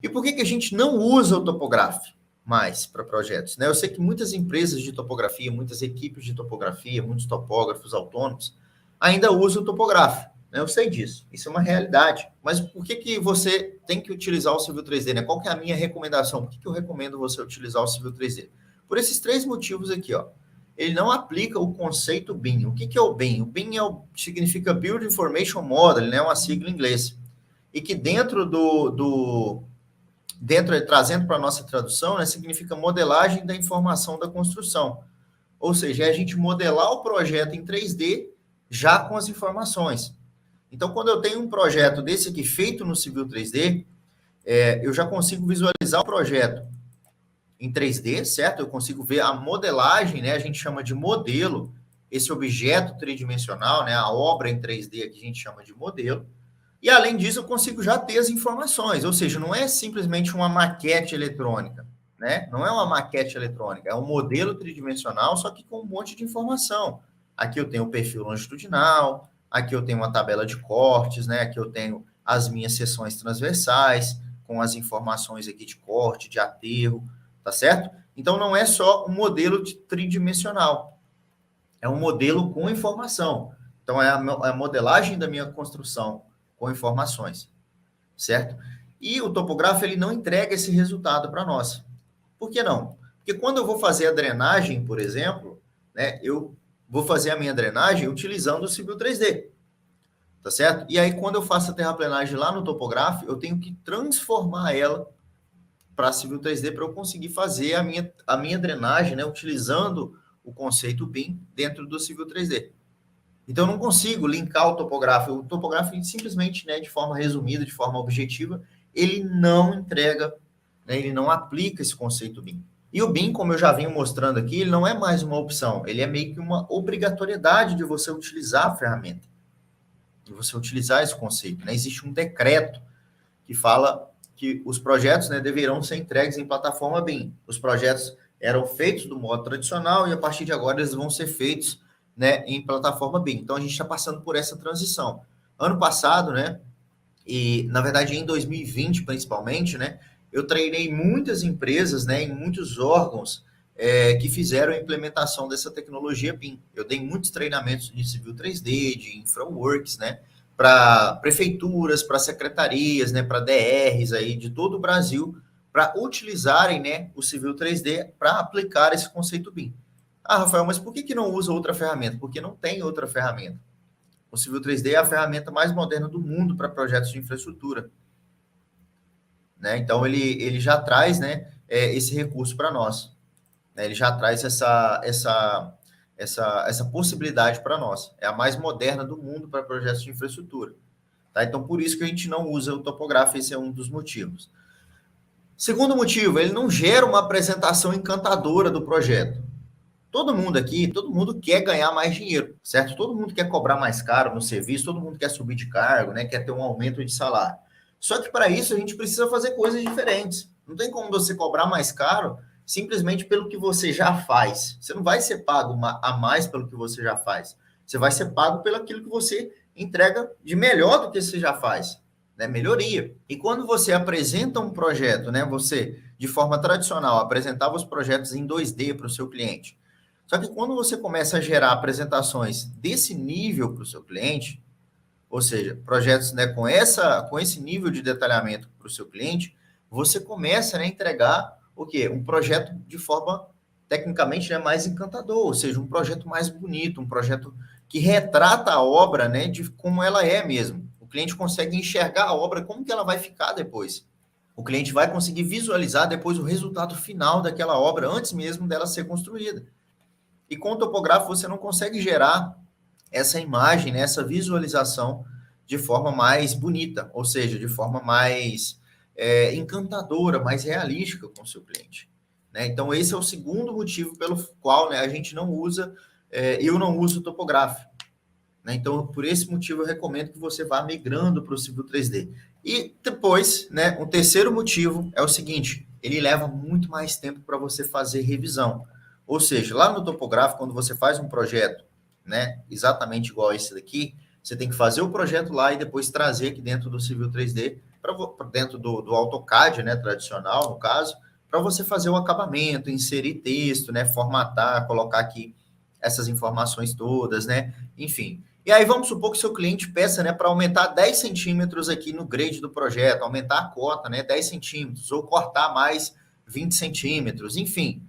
E por que a gente não usa o Topograph mais para projetos? Né? Eu sei que muitas empresas de topografia, muitas equipes de topografia, muitos topógrafos autônomos ainda usam o Topograph. Né? Eu sei disso, isso é uma realidade. Mas por que você tem que utilizar o Civil 3D? Né? Qual que é a minha recomendação? Por que eu recomendo você utilizar o Civil 3D? Por esses 3 motivos aqui, ó. Ele não aplica o conceito BIM. O que é o BIM? O BIM significa Build Information Model, né? Uma sigla em inglês. E que dentro trazendo para a nossa tradução, né, significa modelagem da informação da construção. Ou seja, é a gente modelar o projeto em 3D já com as informações. Então, quando eu tenho um projeto desse aqui feito no Civil 3D, eu já consigo visualizar o projeto em 3D, certo? Eu consigo ver a modelagem, né? A gente chama de modelo, esse objeto tridimensional, né? A obra em 3D que a gente chama de modelo. E, além disso, eu consigo já ter as informações, ou seja, não é simplesmente uma maquete eletrônica, né? Não é uma maquete eletrônica, é um modelo tridimensional, só que com um monte de informação. Aqui eu tenho o perfil longitudinal, aqui eu tenho uma tabela de cortes, né? Aqui eu tenho as minhas seções transversais, com as informações aqui de corte, de aterro, tá certo? Então, não é só um modelo tridimensional, é um modelo com informação. Então, é a modelagem da minha construção com informações, certo? E o topógrafo, ele não entrega esse resultado para nós. Por que não? Porque quando eu vou fazer a drenagem, por exemplo, né, eu vou fazer a minha drenagem utilizando o Civil 3D, tá certo? E aí, quando eu faço a terraplenagem lá no topógrafo, eu tenho que transformar ela para Civil 3D para eu conseguir fazer a minha drenagem, né, utilizando o conceito BIM dentro do Civil 3D. Então, eu não consigo linkar o topógrafo. O topógrafo, simplesmente, né, de forma resumida, de forma objetiva, ele não entrega, né, ele não aplica esse conceito BIM. E o BIM, como eu já venho mostrando aqui, ele não é mais uma opção, ele é meio que uma obrigatoriedade de você utilizar a ferramenta, de você utilizar esse conceito. Né? Existe um decreto que fala que os projetos, né, deverão ser entregues em plataforma BIM. Os projetos eram feitos do modo tradicional e, a partir de agora, eles vão ser feitos, né, em plataforma BIM. Então, a gente está passando por essa transição. Ano passado, né, e, na verdade, em 2020, principalmente, né, eu treinei muitas empresas, né, em muitos órgãos que fizeram a implementação dessa tecnologia BIM. Eu dei muitos treinamentos de Civil 3D, de InfraWorks, né, para prefeituras, para secretarias, né, para DRs aí de todo o Brasil, para utilizarem, né, o Civil 3D para aplicar esse conceito BIM. Ah, Rafael, mas por que não usa outra ferramenta? Porque não tem outra ferramenta. O Civil 3D é a ferramenta mais moderna do mundo para projetos de infraestrutura. Né? Então, ele já traz, né, esse recurso para nós. Né? Ele já traz essa possibilidade para nós. É a mais moderna do mundo para projetos de infraestrutura. Tá? Então, por isso que a gente não usa o topógrafo, esse é um dos motivos. Segundo motivo, ele não gera uma apresentação encantadora do projeto. Todo mundo quer ganhar mais dinheiro, certo? Todo mundo quer cobrar mais caro no serviço, todo mundo quer subir de cargo, né? Quer ter um aumento de salário. Só que para isso a gente precisa fazer coisas diferentes. Não tem como você cobrar mais caro simplesmente pelo que você já faz. Você não vai ser pago a mais pelo que você já faz. Você vai ser pago pelo aquilo que você entrega de melhor do que você já faz, né? Melhoria. E quando você apresenta um projeto, né? Você, de forma tradicional, apresentava os projetos em 2D para o seu cliente. Só que quando você começa a gerar apresentações desse nível para o seu cliente, ou seja, projetos, né, com esse nível de detalhamento para o seu cliente, você começa, né, a entregar o quê? Um projeto de forma tecnicamente, né, mais encantador, ou seja, um projeto mais bonito, um projeto que retrata a obra, né, de como ela é mesmo. O cliente consegue enxergar a obra, como que ela vai ficar depois. O cliente vai conseguir visualizar depois o resultado final daquela obra, antes mesmo dela ser construída. E com o topógrafo você não consegue gerar essa imagem, né, essa visualização de forma mais bonita, ou seja, de forma mais encantadora, mais realística com o seu cliente. Né? Então, esse é o segundo motivo pelo qual, né, a gente não usa, eu não uso o topógrafo. Né? Então, por esse motivo, eu recomendo que você vá migrando para o Civil 3D. E depois, né, o terceiro motivo é o seguinte, ele leva muito mais tempo para você fazer revisão. Ou seja, lá no topógrafo, quando você faz um projeto, né, exatamente igual a esse daqui, você tem que fazer o projeto lá e depois trazer aqui dentro do Civil 3D dentro do AutoCAD, né, tradicional, no caso, para você fazer o acabamento, inserir texto, né, formatar, colocar aqui essas informações todas, né, enfim. E aí vamos supor que seu cliente peça, né, para aumentar 10 centímetros aqui no grade do projeto, aumentar a cota, né, 10 centímetros, ou cortar mais 20 centímetros, enfim.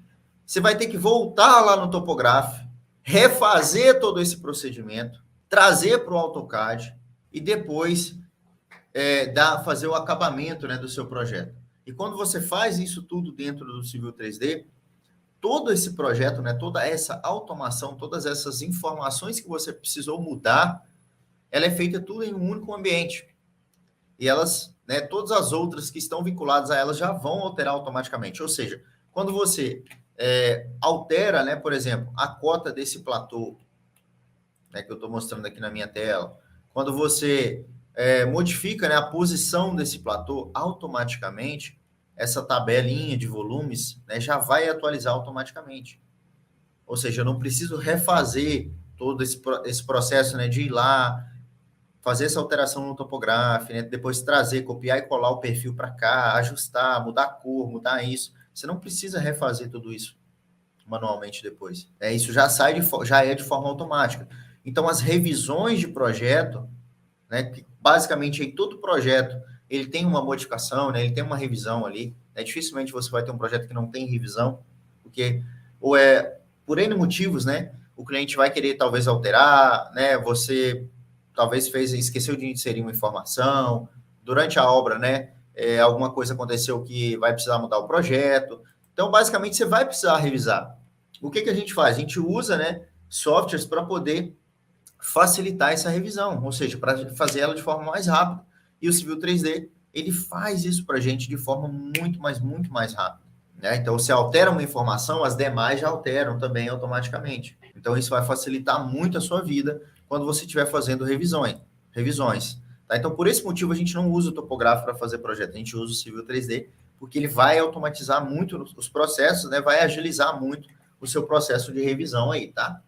Você vai ter que voltar lá no Topograph, refazer todo esse procedimento, trazer para o AutoCAD e depois fazer o acabamento, né, do seu projeto. E quando você faz isso tudo dentro do Civil 3D, todo esse projeto, né, toda essa automação, todas essas informações que você precisou mudar, ela é feita tudo em um único ambiente. E elas, né, todas as outras que estão vinculadas a elas já vão alterar automaticamente. Ou seja, quando você altera, né, por exemplo, a cota desse platô, né, que eu estou mostrando aqui na minha tela, quando você modifica, né, a posição desse platô, automaticamente, essa tabelinha de volumes, né, já vai atualizar automaticamente. Ou seja, eu não preciso refazer todo esse processo, né, de ir lá, fazer essa alteração no Topograph, né, depois trazer, copiar e colar o perfil para cá, ajustar, mudar a cor, mudar isso. Você não precisa refazer tudo isso manualmente depois. Isso já já é de forma automática. Então, as revisões de projeto, né, que basicamente em todo projeto ele tem uma modificação, né, ele tem uma revisão ali. Dificilmente você vai ter um projeto que não tem revisão, porque ou por N motivos, né, o cliente vai querer talvez alterar, né, você talvez esqueceu de inserir uma informação, durante a obra, né, alguma coisa aconteceu que vai precisar mudar o projeto. Então, basicamente, você vai precisar revisar. O que a gente faz? A gente usa, né, softwares para poder facilitar essa revisão, ou seja, para fazer ela de forma mais rápida. E o Civil 3D, ele faz isso para a gente de forma muito mais rápida. Né? Então, se altera uma informação, as demais já alteram também automaticamente. Então, isso vai facilitar muito a sua vida quando você estiver fazendo revisões. Tá? Então, por esse motivo, a gente não usa o topográfico para fazer projeto, a gente usa o Civil 3D, porque ele vai automatizar muito os processos, né? Vai agilizar muito o seu processo de revisão aí, tá?